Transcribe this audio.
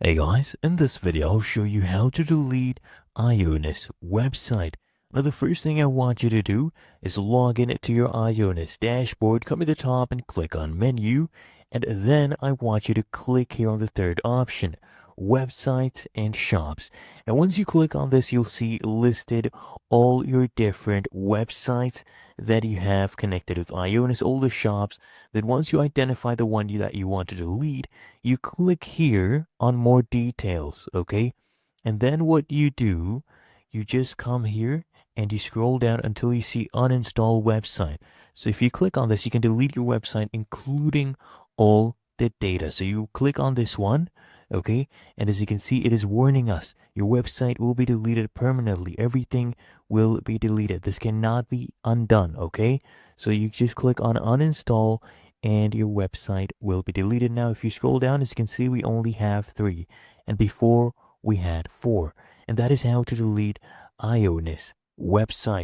Hey guys, in this video I'll show you how to delete Ionos website. Now the first thing I want you to do is log in to your Ionos dashboard, come to the top and click on menu, and then I want you to click here on the third option, websites and shops. And once you click on this, you'll see listed all your different websites that you have connected with Ionos, all the shops. Then once you identify the one that you want to delete, you click here on more details, okay? And then what you do, you just come here and you scroll down until you see uninstall website. So if you click on this, you can delete your website, including all the data. So you click on this one, okay? And as you can see, it is warning us, your website will be deleted permanently. Everything will be deleted. This cannot be undone, okay? So you just click on uninstall and your website will be deleted. Now, if you scroll down, as you can see, we only have 3, and before we had 4. And that is how to delete Ionos website.